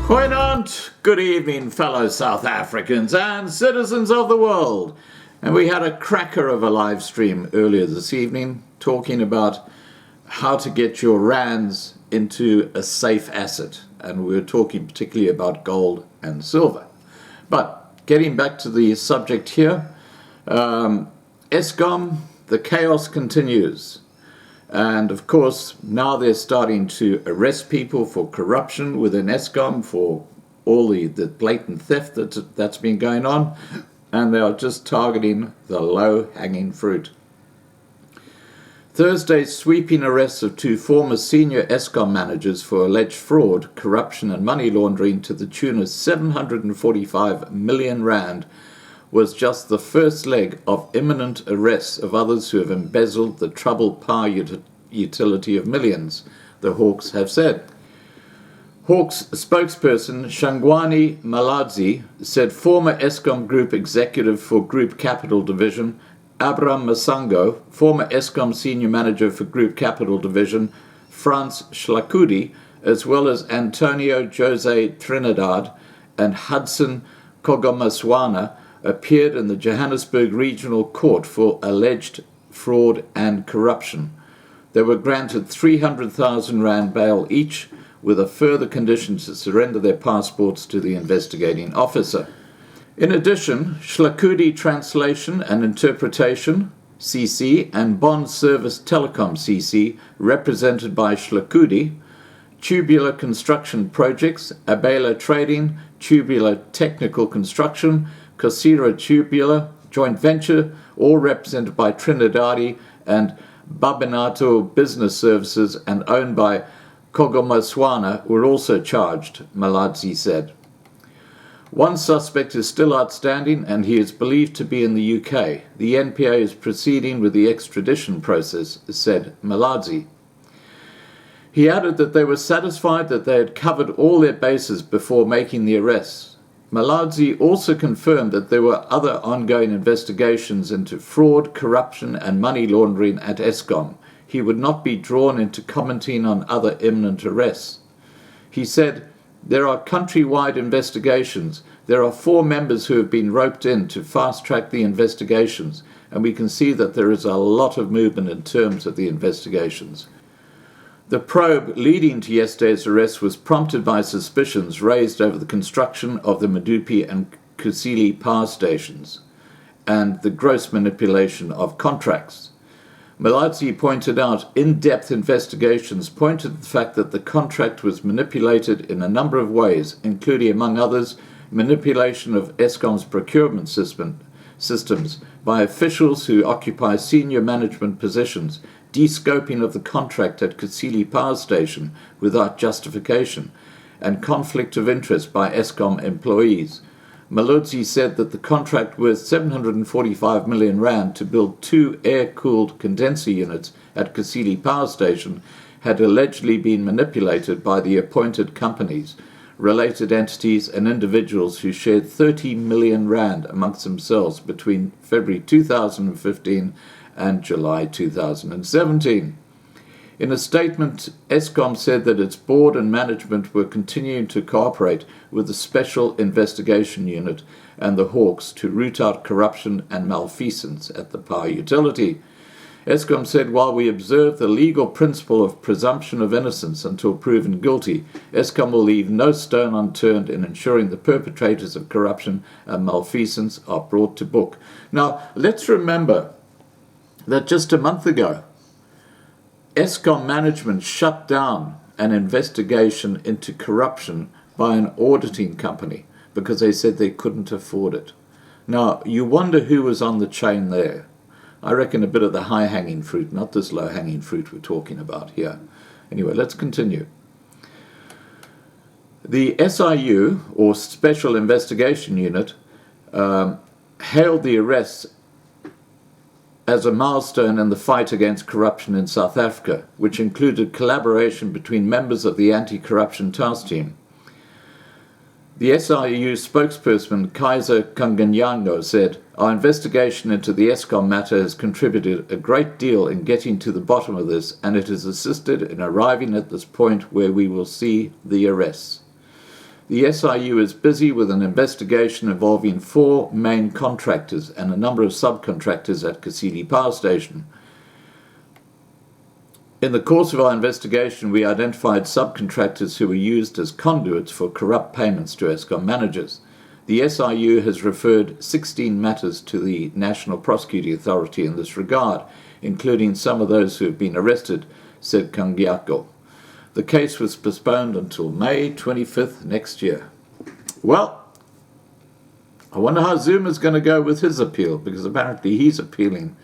Goeienaand, good evening, fellow South Africans and citizens of the world. And we had a cracker of a live stream earlier this evening talking about how to get your rands into a safe asset. And we were talking particularly about gold and silver. But getting back to the subject here, Eskom, the chaos continues. And of course, now they're starting to arrest people for corruption within Eskom, for all the blatant theft that's been going on. And they are just targeting the low-hanging fruit. Thursday's sweeping arrests of two former senior Eskom managers for alleged fraud, corruption and money laundering to the tune of 745 million rand was just the first leg of imminent arrests of others who have embezzled the troubled power utility of millions, the Hawks have said. Hawks spokesperson Shangwani Maladzi said former Eskom Group executive for Group Capital Division Abraham Masango, former Eskom senior manager for Group Capital Division Frans Schlakudi, as well as Antonio Jose Trinidad and Hudson Kogomaswana, appeared in the Johannesburg Regional Court for alleged fraud and corruption. They were granted 300,000 rand bail each, with a further condition to surrender their passports to the investigating officer. In addition, Schlakudi Translation and Interpretation, CC, and Bond Service Telecom, CC, represented by Schlakudi, Tubular Construction Projects, Abela Trading, Tubular Technical Construction, Kosira Tubular Joint Venture, all represented by Trinidadi, and Babinato Business Services and owned by Kogomaswana, were also charged, Maladzi said. One suspect is still outstanding and he is believed to be in the UK. The NPA is proceeding with the extradition process, said Maladzi. He added that they were satisfied that they had covered all their bases before making the arrests. Maladzi also confirmed that there were other ongoing investigations into fraud, corruption and money laundering at Eskom. He would not be drawn into commenting on other imminent arrests. He said, "There are countrywide investigations. There are 4 members who have been roped in to fast-track the investigations, and we can see that there is a lot of movement in terms of the investigations." The probe leading to yesterday's arrest was prompted by suspicions raised over the construction of the Medupi and Kusile power stations and the gross manipulation of contracts. Maladzi pointed out in-depth investigations pointed to the fact that the contract was manipulated in a number of ways, including, among others, manipulation of Eskom's procurement systems by officials who occupy senior management positions, de-scoping of the contract at Kusile Power Station without justification, and conflict of interest by Eskom employees. Maladzi said that the contract worth 745 million rand to build 2 air-cooled condenser units at Kusile Power Station had allegedly been manipulated by the appointed companies, related entities and individuals who shared 30 million rand amongst themselves between February 2015 and July 2017. In a statement, Eskom said that its board and management were continuing to cooperate with the Special Investigation Unit and the Hawks to root out corruption and malfeasance at the power utility. Eskom said, "While we observe the legal principle of presumption of innocence until proven guilty, Eskom will leave no stone unturned in ensuring the perpetrators of corruption and malfeasance are brought to book." Now, let's remember that just a month ago, Eskom management shut down an investigation into corruption by an auditing company because they said they couldn't afford it. Now, you wonder who was on the chain there. I reckon a bit of the high-hanging fruit, not this low-hanging fruit we're talking about here. Anyway, let's continue. The SIU, or Special Investigation Unit, hailed the arrests as a milestone in the fight against corruption in South Africa, which included collaboration between members of the anti-corruption task team. The SIU spokesperson Kaiser Kanganyango said, "Our investigation into the Eskom matter has contributed a great deal in getting to the bottom of this, and it has assisted in arriving at this point where we will see the arrests." The SIU is busy with an investigation involving 4 main contractors and a number of subcontractors at Kusile Power Station. In the course of our investigation, we identified subcontractors who were used as conduits for corrupt payments to Eskom managers. The SIU has referred 16 matters to the National Prosecuting Authority in this regard, including some of those who have been arrested, said Kangiako. The case was postponed until May 25th next year. Well, I wonder how Zuma is going to go with his appeal, because apparently he's appealing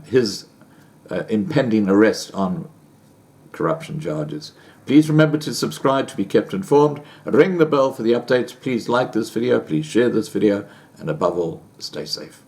his impending arrest on corruption charges. Please remember to subscribe to be kept informed. Ring the bell for the updates. Please like this video. Please share this video. And above all, stay safe.